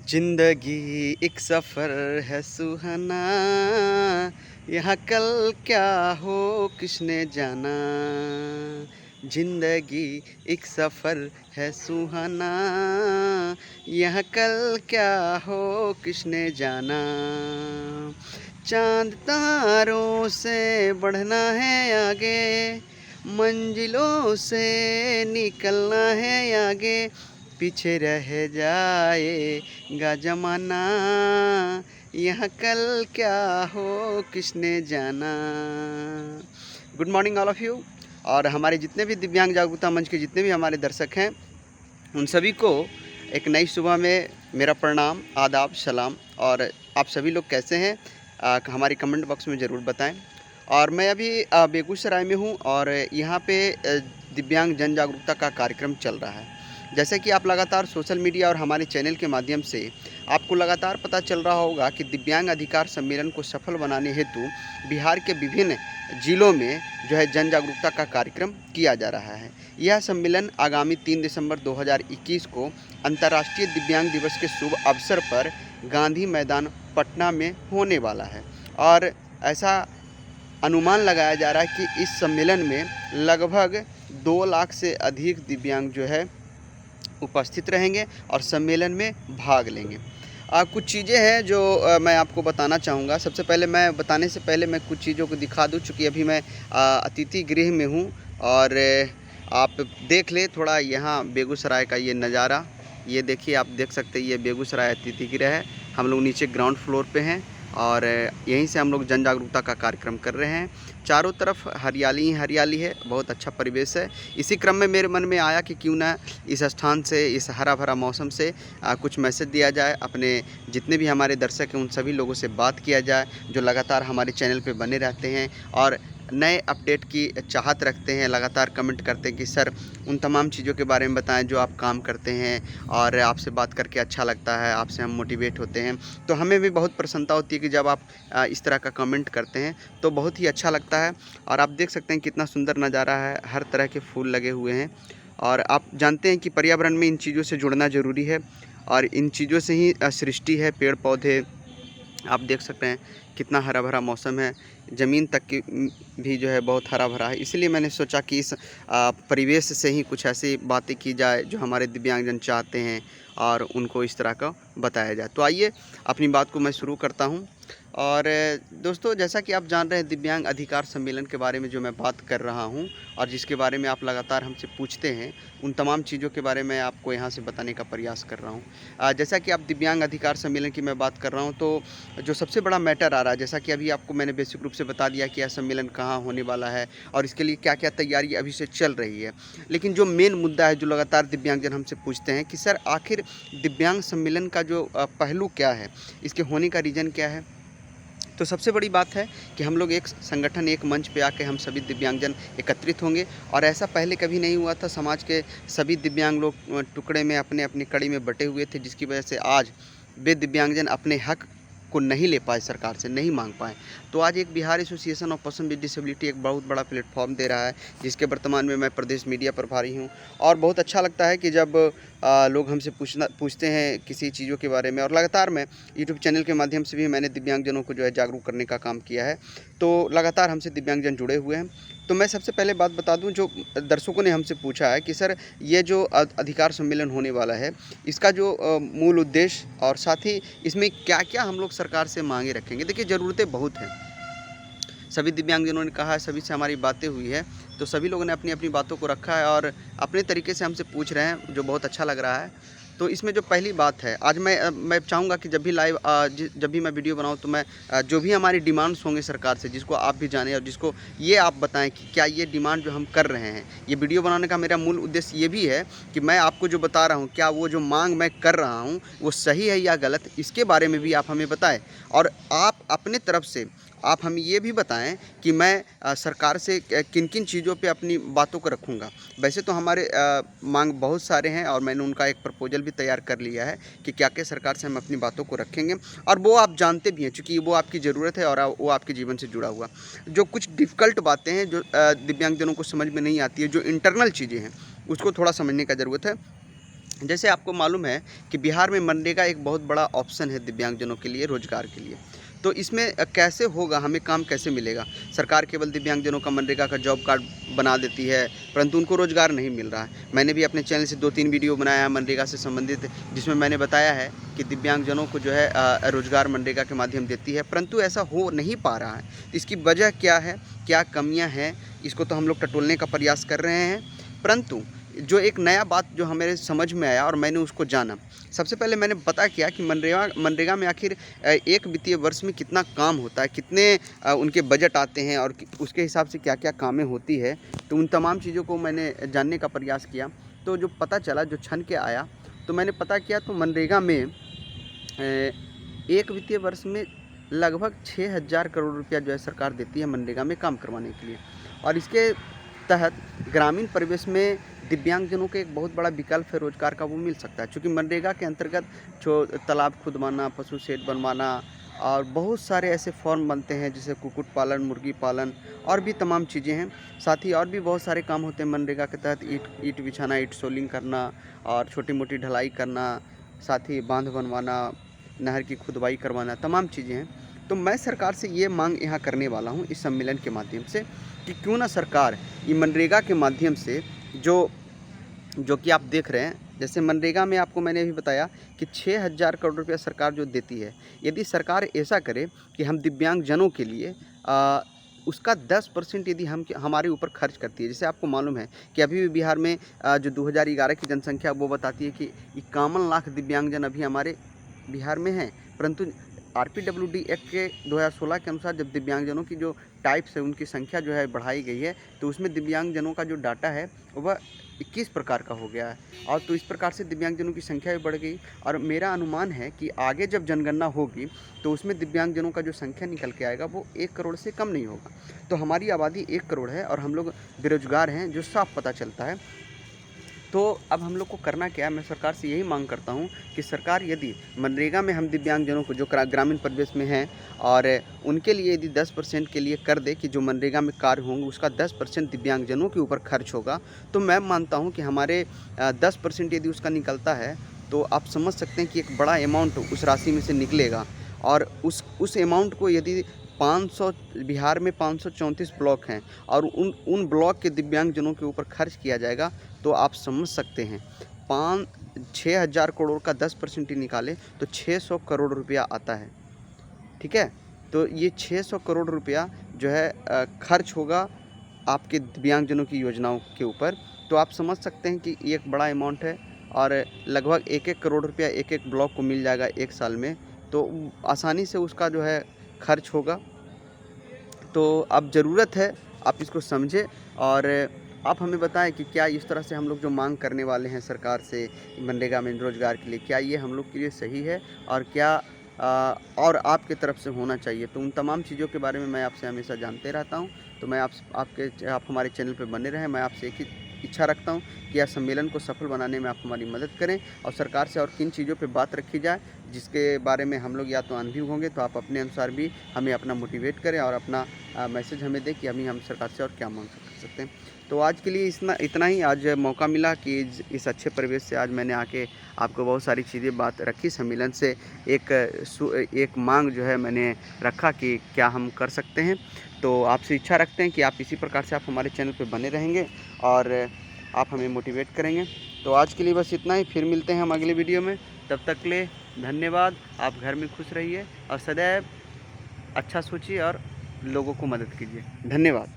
जिंदगी एक सफ़र है सुहाना, यहाँ कल क्या हो किसने जाना। जिंदगी एक सफ़र है सुहाना, यहाँ कल क्या हो किसने जाना। चांद तारों से बढ़ना है आगे, मंजिलों से निकलना है आगे, पीछे रह जाएगा जमाना, यहाँ कल क्या हो किसने जाना। Good morning all of you. और हमारे जितने भी दिव्यांग जागरूकता मंच के जितने भी हमारे दर्शक हैं, उन सभी को एक नई सुबह में मेरा प्रणाम, आदाब, सलाम। और आप सभी लोग कैसे हैं, हमारी कमेंट बॉक्स में ज़रूर बताएं। और मैं अभी बेगूसराय में हूं और यहाँ पे दिव्यांग जन जागरूकता का कार्यक्रम चल रहा है। जैसे कि आप लगातार सोशल मीडिया और हमारे चैनल के माध्यम से आपको लगातार पता चल रहा होगा कि दिव्यांग अधिकार सम्मेलन को सफल बनाने हेतु बिहार के विभिन्न जिलों में जो है जन जागरूकता का कार्यक्रम किया जा रहा है। यह सम्मेलन आगामी 3 दिसंबर 2021 को अंतर्राष्ट्रीय दिव्यांग दिवस के शुभ अवसर पर गांधी मैदान पटना में होने वाला है। और ऐसा अनुमान लगाया जा रहा है कि इस सम्मेलन में लगभग 2 लाख से अधिक दिव्यांग जो है उपस्थित रहेंगे और सम्मेलन में भाग लेंगे। कुछ चीज़ें हैं जो मैं आपको बताना चाहूँगा। सबसे पहले मैं बताने से पहले मैं कुछ चीज़ों को दिखा दूँ, चूँकि अभी मैं अतिथि गृह में हूँ और आप देख ले थोड़ा यहाँ बेगूसराय का ये नज़ारा। ये देखिए, आप देख सकते हैं, ये बेगूसराय अतिथि गृह है। हम लोग नीचे ग्राउंड फ्लोर पे हैं और यहीं से हम लोग जन जागरूकता का कार्यक्रम कर रहे हैं। चारों तरफ हरियाली ही हरियाली है, बहुत अच्छा परिवेश है। इसी क्रम में मेरे मन में आया कि क्यों ना इस स्थान से, इस हरा भरा मौसम से कुछ मैसेज दिया जाए, अपने जितने भी हमारे दर्शक हैं उन सभी लोगों से बात किया जाए जो लगातार हमारे चैनल पे बने रहते हैं और नए अपडेट की चाहत रखते हैं, लगातार कमेंट करते हैं कि सर उन तमाम चीज़ों के बारे में बताएं जो आप काम करते हैं और आपसे बात करके अच्छा लगता है, आपसे हम मोटिवेट होते हैं। तो हमें भी बहुत प्रसन्नता होती है कि जब आप इस तरह का कमेंट करते हैं तो बहुत ही अच्छा लगता है। और आप देख सकते हैं कितना सुंदर नज़ारा है, हर तरह के फूल लगे हुए हैं। और आप जानते हैं कि पर्यावरण में इन चीज़ों से जुड़ना ज़रूरी है और इन चीज़ों से ही सृष्टि है। पेड़ पौधे आप देख सकते हैं कितना हरा भरा मौसम है, ज़मीन तक की भी जो है बहुत हरा भरा है। इसलिए मैंने सोचा कि इस परिवेश से ही कुछ ऐसी बातें की जाए जो हमारे दिव्यांगजन चाहते हैं और उनको इस तरह का बताया जाए। तो आइए अपनी बात को मैं शुरू करता हूं। और दोस्तों, जैसा कि आप जान रहे हैं, दिव्यांग अधिकार सम्मेलन के बारे में जो मैं बात कर रहा हूं और जिसके बारे में आप लगातार हमसे पूछते हैं, उन तमाम चीज़ों के बारे में आपको यहाँ से बताने का प्रयास कर रहा हूँ। जैसा कि आप दिव्यांग अधिकार सम्मेलन की मैं बात कर रहा हूँ, तो जो सबसे बड़ा मैटर आ रहा है, जैसा कि अभी आपको मैंने बेसिक रूप से बता दिया कि यह सम्मेलन कहाँ होने वाला है और इसके लिए क्या क्या तैयारी अभी से चल रही है। लेकिन जो मेन मुद्दा है, जो लगातार दिव्यांगजन हमसे पूछते हैं कि सर आखिर दिव्यांग सम्मेलन का जो पहलू क्या है, इसके होने का रीज़न क्या है। तो सबसे बड़ी बात है कि हम लोग एक संगठन, एक मंच पे आके हम सभी दिव्यांगजन एकत्रित होंगे। और ऐसा पहले कभी नहीं हुआ था। समाज के सभी दिव्यांग लोग टुकड़े में अपने अपनी कड़ी में बटे हुए थे, जिसकी वजह से आज वे दिव्यांगजन अपने हक को नहीं ले पाए, सरकार से नहीं मांग पाए। तो आज एक Bihar association of person with disability एक बहुत बड़ा प्लेटफॉर्म दे रहा है, जिसके वर्तमान में मैं प्रदेश मीडिया प्रभारी हूं। और बहुत अच्छा लगता है कि जब लोग हमसे पूछते हैं किसी चीज़ों के बारे में। और लगातार मैं यूट्यूब चैनल के माध्यम से भी मैंने दिव्यांगजनों को जो है जागरूक करने का काम किया है, तो लगातार हमसे दिव्यांगजन जुड़े हुए हैं। तो मैं सबसे पहले बात बता दूं, जो दर्शकों ने हमसे पूछा है कि सर ये जो अधिकार सम्मेलन होने वाला है, इसका जो मूल उद्देश्य और साथ ही इसमें क्या क्या हम लोग सरकार से मांगे रखेंगे। देखिए, ज़रूरतें बहुत हैं। सभी दिव्यांगजनों ने कहा है, सभी से हमारी बातें हुई है, तो सभी लोगों ने अपनी अपनी बातों को रखा है और अपने तरीके से हमसे पूछ रहे हैं, जो बहुत अच्छा लग रहा है। तो इसमें जो पहली बात है, आज मैं चाहूँगा कि जब भी लाइव जब भी मैं वीडियो बनाऊँ तो मैं जो भी हमारी डिमांड्स होंगे सरकार से, जिसको आप भी जानें और जिसको ये आप बताएं कि क्या ये डिमांड जो हम कर रहे हैं, ये वीडियो बनाने का मेरा मूल उद्देश्य ये भी है कि मैं आपको जो बता रहा हूँ, क्या वो जो मांग मैं कर रहा हूँ वो सही है या गलत, इसके बारे में भी आप हमें बताएं। और आप अपने तरफ से आप हमें ये भी बताएं कि मैं सरकार से किन किन चीज़ों पे अपनी बातों को रखूँगा। वैसे तो हमारे मांग बहुत सारे हैं और मैंने उनका एक प्रपोजल भी तैयार कर लिया है कि क्या क्या सरकार से हम अपनी बातों को रखेंगे। और वो आप जानते भी हैं, चूँकि वो आपकी ज़रूरत है और वो आपके जीवन से जुड़ा हुआ। जो कुछ डिफ़िकल्ट बातें हैं जो दिव्यांगजनों को समझ में नहीं आती है, जो इंटरनल चीज़ें हैं, उसको थोड़ा समझने का ज़रूरत है। जैसे आपको मालूम है कि बिहार में मनरेगा एक बहुत बड़ा ऑप्शन है दिव्यांगजनों के लिए, रोज़गार के लिए। तो इसमें कैसे होगा, हमें काम कैसे मिलेगा? सरकार केवल दिव्यांगजनों का मनरेगा का जॉब कार्ड बना देती है, परंतु उनको रोज़गार नहीं मिल रहा है। मैंने भी अपने चैनल से 2-3 वीडियो बनाया है मनरेगा से संबंधित, जिसमें मैंने बताया है कि दिव्यांगजनों को जो है रोज़गार मनरेगा के माध्यम देती है, परंतु ऐसा हो नहीं पा रहा है। इसकी वजह क्या है, क्या कमियाँ हैं, इसको तो हम लोग टटोलने का प्रयास कर रहे हैं। परंतु जो एक नया बात जो हमारे समझ में आया और मैंने उसको जाना, सबसे पहले मैंने पता किया कि मनरेगा में आखिर एक वित्तीय वर्ष में कितना काम होता है, कितने उनके बजट आते हैं और उसके हिसाब से क्या क्या कामें होती है। तो उन तमाम चीज़ों को मैंने जानने का प्रयास किया। तो जो पता चला, जो छन के आया, तो मैंने पता किया तो मनरेगा में एक वित्तीय वर्ष में लगभग 6,000 करोड़ रुपया जो है सरकार देती है मनरेगा में काम करवाने के लिए। और इसके तहत ग्रामीण परिवेश में दिव्यांगजनों को एक बहुत बड़ा विकल्प है रोजगार का, वो मिल सकता है। क्योंकि मनरेगा के अंतर्गत जो तालाब खुदवाना, पशु शेड बनवाना और बहुत सारे ऐसे फॉर्म बनते हैं, जैसे कुक्कुट पालन, मुर्गी पालन और भी तमाम चीज़ें हैं। साथ ही और भी बहुत सारे काम होते हैं मनरेगा के तहत, ईंट बिछाना, ईंट सोलिंग करना और छोटी मोटी ढलाई करना, साथ ही बांध बनवाना, नहर की खुदवाई करवाना, तमाम चीज़ें हैं। तो मैं सरकार से ये मांग यहाँ करने वाला हूँ इस सम्मेलन के माध्यम से कि क्यों ना सरकार ये मनरेगा के माध्यम से जो कि आप देख रहे हैं, जैसे मनरेगा में आपको मैंने भी बताया कि 6,000 करोड़ रुपया सरकार जो देती है, यदि सरकार ऐसा करे कि हम दिव्यांगजनों के लिए उसका 10% यदि हमारे ऊपर खर्च करती है। जैसे आपको मालूम है कि अभी भी बिहार में जो 2011 की जनसंख्या वो बताती है कि 51 लाख दिव्यांगजन अभी हमारे बिहार में हैं। परंतु RPWD एक्ट के 2016 के अनुसार जब दिव्यांगजनों की जो टाइप्स है उनकी संख्या जो है बढ़ाई गई है, तो उसमें दिव्यांगजनों का जो डाटा है वह 21 प्रकार का हो गया है। और तो इस प्रकार से दिव्यांगजनों की संख्या भी बढ़ गई। और मेरा अनुमान है कि आगे जब जनगणना होगी तो उसमें दिव्यांगजनों का जो संख्या निकल के आएगा वो 1 करोड़ से कम नहीं होगा। तो हमारी आबादी 1 करोड़ है और हम लोग बेरोजगार हैं, जो साफ पता चलता है। तो अब हम लोग को करना क्या है, मैं सरकार से यही मांग करता हूँ कि सरकार यदि मनरेगा में हम दिव्यांगजनों को जो ग्रामीण परिवेश में हैं और उनके लिए यदि 10% के लिए कर दे कि जो मनरेगा में कार्य होंगे उसका 10% दिव्यांगजनों के ऊपर खर्च होगा, तो मैं मानता हूँ कि हमारे 10% यदि उसका निकलता है तो आप समझ सकते हैं कि एक बड़ा अमाउंट उस राशि में से निकलेगा। और उस अमाउंट को यदि 500 बिहार में 534 ब्लॉक हैं और उन ब्लॉक के दिव्यांगजनों के ऊपर खर्च किया जाएगा, तो आप समझ सकते हैं 6,000 करोड़ का 10% ही निकाले तो 600 करोड़ रुपया आता है। ठीक है, तो ये 600 करोड़ रुपया जो है खर्च होगा आपके दिव्यांगजनों की योजनाओं के ऊपर। तो आप समझ सकते हैं कि ये एक बड़ा अमाउंट है और लगभग 1-1 करोड़ रुपया एक ब्लॉक को मिल जाएगा 1 साल में। तो आसानी से उसका जो है खर्च होगा। तो अब ज़रूरत है आप इसको समझें और आप हमें बताएं कि क्या इस तरह से हम लोग जो मांग करने वाले हैं सरकार से मनरेगा में रोज़गार के लिए, क्या ये हम लोग के लिए सही है और क्या और आपके तरफ से होना चाहिए। तो उन तमाम चीज़ों के बारे में मैं आपसे हमेशा जानते रहता हूँ। तो मैं आप हमारे चैनल पर बने रहें। मैं आपसे एक ही इच्छा रखता हूँ कि यह सम्मेलन को सफल बनाने में आप हमारी मदद करें और सरकार से और किन चीज़ों पे बात रखी जाए जिसके बारे में हम लोग या तो अनभिज्ञ होंगे, तो आप अपने अनुसार भी हमें अपना मोटिवेट करें और अपना मैसेज हमें दें कि हम सरकार से और क्या मांग सकते हैं। तो आज के लिए इतना ही। आज मौका मिला कि इस अच्छे परिवेश से आज मैंने आके आपको बहुत सारी चीज़ें बात रखी। सम्मेलन से एक मांग जो है मैंने रखा कि क्या हम कर सकते हैं। तो आपसे इच्छा रखते हैं कि आप इसी प्रकार से आप हमारे चैनल पे बने रहेंगे और आप हमें मोटिवेट करेंगे। तो आज के लिए बस इतना ही, फिर मिलते हैं हम अगले वीडियो में। तब तक के लिए धन्यवाद। आप घर में खुश रहिए और सदैव अच्छा सोचिए और लोगों को मदद कीजिए। धन्यवाद।